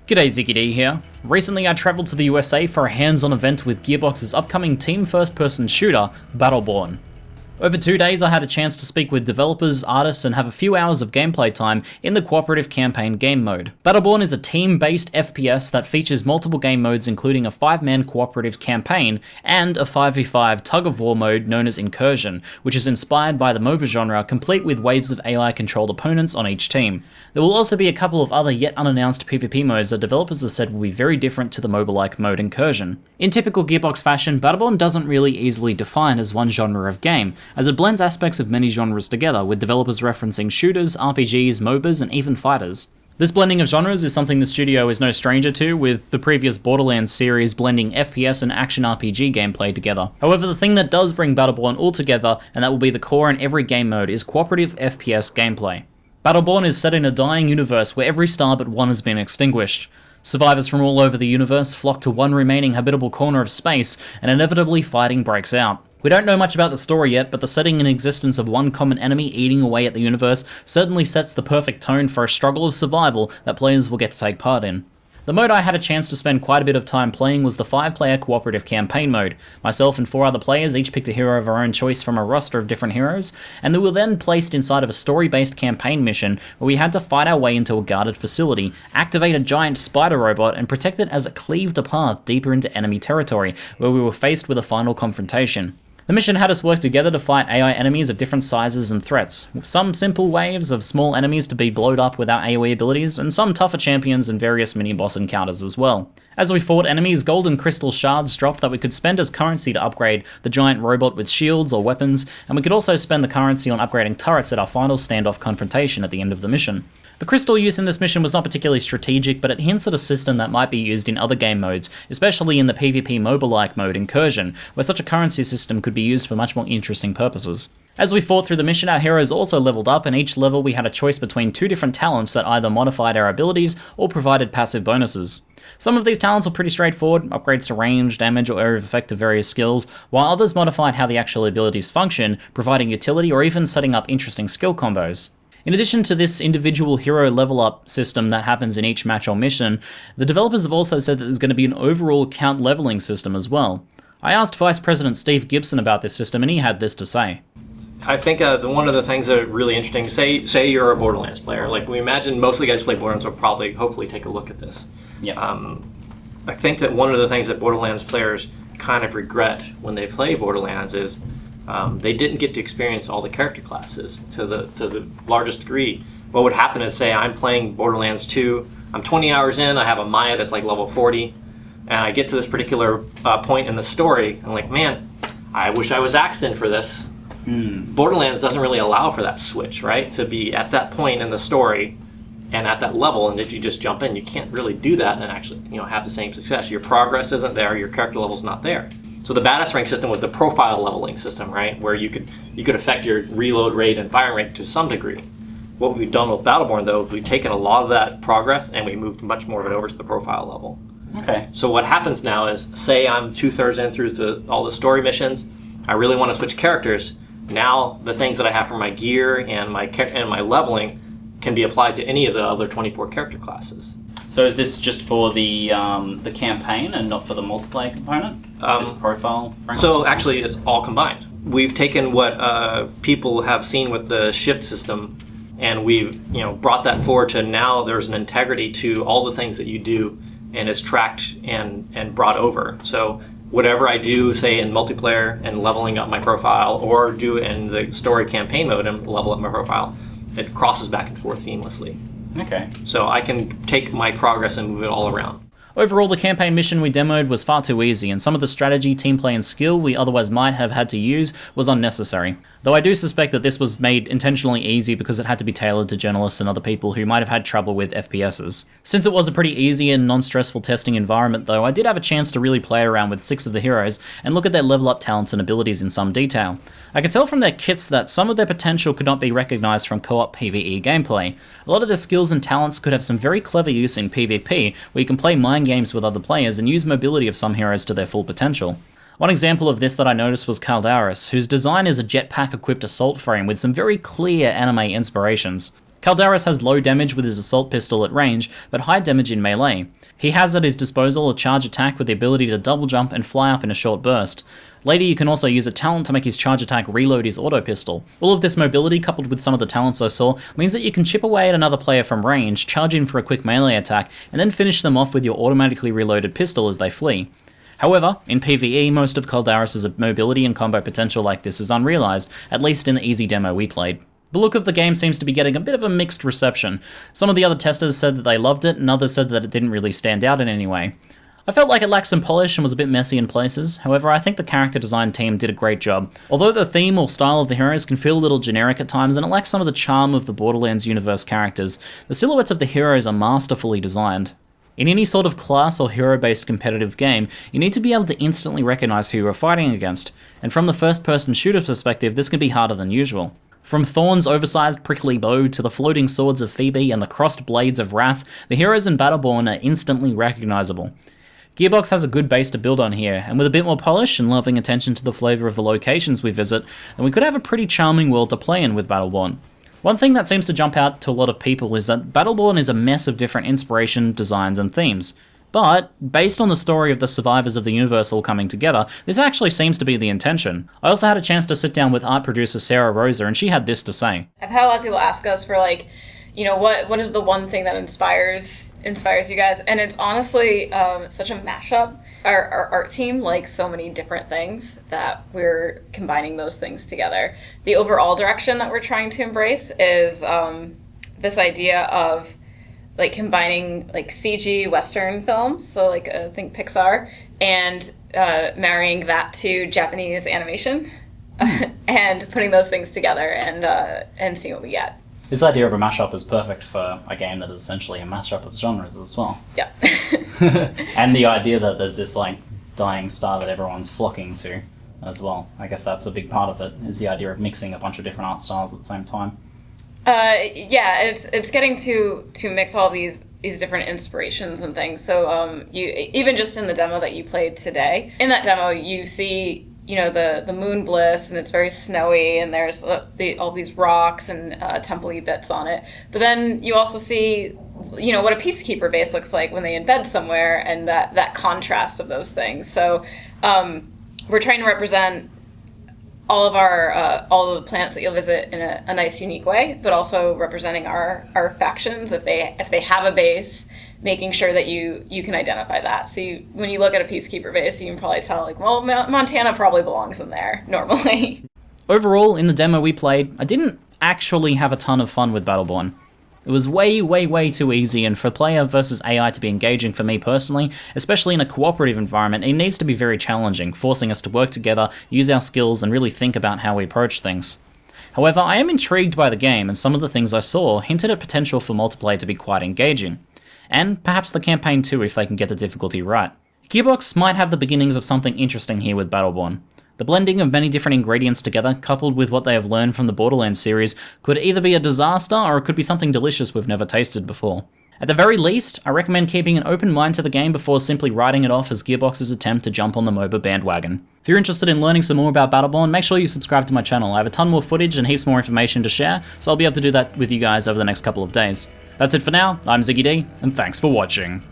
G'day, ZiggyD here. Recently I travelled to the USA for a hands-on event with Gearbox's upcoming team first-person shooter, BATTLEBORN. Over 2 days I had a chance to speak with developers, artists, and have a few hours of gameplay time in the cooperative campaign game mode. BATTLEBORN is a team-based FPS that features multiple game modes including a 5-man cooperative campaign and a 5v5 tug-of-war mode known as Incursion, which is inspired by the MoBA genre, complete with waves of AI-controlled opponents on each team. There will also be a couple of other yet unannounced PvP modes that developers have said will be very different to the moba-like mode Incursion. In typical Gearbox fashion, BATTLEBORN doesn't really easily define as one genre of game, as it blends aspects of many genres together, with developers referencing shooters, RPGs, MOBAs, and even fighters. This blending of genres is something the studio is no stranger to, with the previous Borderlands series blending FPS and action RPG gameplay together. However, the thing that does bring BATTLEBORN all together, and that will be the core in every game mode, is cooperative FPS gameplay. BATTLEBORN is set in a dying universe where every star but one has been extinguished. Survivors from all over the universe flock to one remaining habitable corner of space, and inevitably fighting breaks out. We don't know much about the story yet, but the setting and existence of one common enemy eating away at the universe certainly sets the perfect tone for a struggle of survival that players will get to take part in. The mode I had a chance to spend quite a bit of time playing was the 5-player cooperative campaign mode. Myself and 4 other players each picked a hero of our own choice from a roster of different heroes, and they were then placed inside of a story-based campaign mission where we had to fight our way into a guarded facility, activate a giant spider robot, and protect it as it cleaved a path deeper into enemy territory, where we were faced with a final confrontation. The mission had us work together to fight AI enemies of different sizes and threats. Some simple waves of small enemies to be blowed up without AoE abilities, and some tougher champions and various mini-boss encounters as well. As we fought enemies, golden crystal shards dropped that we could spend as currency to upgrade the giant robot with shields or weapons, and we could also spend the currency on upgrading turrets at our final standoff confrontation at the end of the mission. The crystal use in this mission was not particularly strategic, but it hints at a system that might be used in other game modes, especially in the PvP MoBA-like mode Incursion, where such a currency system could be used for much more interesting purposes. As we fought through the mission, our heroes also leveled up, and each level we had a choice between 2 different talents that either modified our abilities or provided passive bonuses. Some of these talents were pretty straightforward, upgrades to range, damage, or area of effect of various skills, while others modified how the actual abilities function, providing utility or even setting up interesting skill combos. In addition to this individual hero level up system that happens in each match or mission, the developers have also said that there's going to be an overall count leveling system as well. I asked Vice President Steve Gibson about this system, and he had this to say. I think one of the things that are really interesting, say you're a Borderlands player, like we imagine most of the guys who play Borderlands will probably hopefully take a look at this. Yeah. I think that one of the things that Borderlands players kind of regret when they play Borderlands is they didn't get to experience all the character classes to the largest degree. What would happen is, say I'm playing Borderlands 2, I'm 20 hours in, I have a Maya that's like level 40, and I get to this particular point in the story, I'm like, man, I wish I was Axton for this. Borderlands doesn't really allow for that switch, right? To be at that point in the story and at that level, and if you just jump in, you can't really do that and actually, have the same success. Your progress isn't there, your character level's not there. So the badass rank system was the profile leveling system, right? Where you could affect your reload rate and fire rate to some degree. What we've done with BATTLEBORN, though, is we've taken a lot of that progress and we moved much more of it over to the profile level. Okay. So what happens now is, say I'm 2/3 in through all the story missions, I really want to switch characters. Now the things that I have for my gear and my leveling can be applied to any of the other 24 character classes. So is this just for the campaign and not for the multiplayer component? This profile? So actually it's all combined. We've taken what people have seen with the shift system and we've brought that forward to now there's an integrity to all the things that you do, and it's tracked and brought over. So whatever I do, say in multiplayer and leveling up my profile, or do in the story campaign mode and level up my profile, it crosses back and forth seamlessly. Okay. So I can take my progress and move it all around. Overall, the campaign mission we demoed was far too easy, and some of the strategy, team play, and skill we otherwise might have had to use was unnecessary. Though I do suspect that this was made intentionally easy because it had to be tailored to journalists and other people who might have had trouble with FPSs. Since it was a pretty easy and non-stressful testing environment though, I did have a chance to really play around with 6 of the heroes and look at their level up talents and abilities in some detail. I could tell from their kits that some of their potential could not be recognized from co-op PvE gameplay. A lot of their skills and talents could have some very clever use in PvP, where you can play mind games with other players and use mobility of some heroes to their full potential. One example of this that I noticed was Caldaris, whose design is a jetpack-equipped assault frame with some very clear anime inspirations. Calderas has low damage with his assault pistol at range, but high damage in melee. He has at his disposal a charge attack with the ability to double jump and fly up in a short burst. Later you can also use a talent to make his charge attack reload his auto pistol. All of this mobility coupled with some of the talents I saw means that you can chip away at another player from range, charge in for a quick melee attack, and then finish them off with your automatically reloaded pistol as they flee. However, in PvE, most of Calderas' mobility and combo potential like this is unrealized, at least in the easy demo we played. The look of the game seems to be getting a bit of a mixed reception. Some of the other testers said that they loved it, and others said that it didn't really stand out in any way. I felt like it lacked some polish and was a bit messy in places, however I think the character design team did a great job. Although the theme or style of the heroes can feel a little generic at times and it lacks some of the charm of the Borderlands universe characters, the silhouettes of the heroes are masterfully designed. In any sort of class or hero-based competitive game, you need to be able to instantly recognize who you are fighting against, and from the first-person shooter perspective this can be harder than usual. From Thorn's oversized prickly bow to the floating swords of Phoebe and the crossed blades of Wrath, the heroes in Battleborn are instantly recognizable. Gearbox has a good base to build on here, and with a bit more polish and loving attention to the flavour of the locations we visit, then we could have a pretty charming world to play in with Battleborn. One thing that seems to jump out to a lot of people is that Battleborn is a mess of different inspiration, designs, and themes. But, based on the story of the survivors of the universe all coming together, this actually seems to be the intention. I also had a chance to sit down with art producer Sarah Rosa, and she had this to say. I've had a lot of people ask us for what is the one thing that inspires you guys, and it's honestly such a mashup. Our art team likes so many different things that we're combining those things together. The overall direction that we're trying to embrace is this idea of combining CG Western films, so I think Pixar, and marrying that to Japanese animation and putting those things together and seeing what we get. This idea of a mashup is perfect for a game that is essentially a mashup of genres as well. Yeah. And the idea that there's this dying star that everyone's flocking to as well. I guess that's a big part of it, is the idea of mixing a bunch of different art styles at the same time. Yeah, it's getting to mix all these different inspirations and things. So you even just in the demo that you played today, in that demo you see the moon bliss, and it's very snowy, and there's all these rocks and temple-y bits on it. But then you also see, what a peacekeeper base looks like when they embed somewhere, and that contrast of those things. So we're trying to represent all of the planets that you'll visit in a nice, unique way, but also representing our factions. If they have a base, making sure that you can identify that. So when you look at a peacekeeper base, you can probably tell, Montana probably belongs in there, normally. Overall, in the demo we played, I didn't actually have a ton of fun with Battleborn. It was way, way, way too easy, and for player versus AI to be engaging for me personally, especially in a cooperative environment, it needs to be very challenging, forcing us to work together, use our skills, and really think about how we approach things. However, I am intrigued by the game, and some of the things I saw hinted at potential for multiplayer to be quite engaging. And perhaps the campaign too, if they can get the difficulty right. Gearbox might have the beginnings of something interesting here with Battleborn. The blending of many different ingredients together, coupled with what they have learned from the Borderlands series, could either be a disaster or it could be something delicious we've never tasted before. At the very least, I recommend keeping an open mind to the game before simply writing it off as Gearbox's attempt to jump on the MOBA bandwagon. If you're interested in learning some more about Battleborn, make sure you subscribe to my channel. I have a ton more footage and heaps more information to share, so I'll be able to do that with you guys over the next couple of days. That's it for now, I'm ZiggyD, and thanks for watching.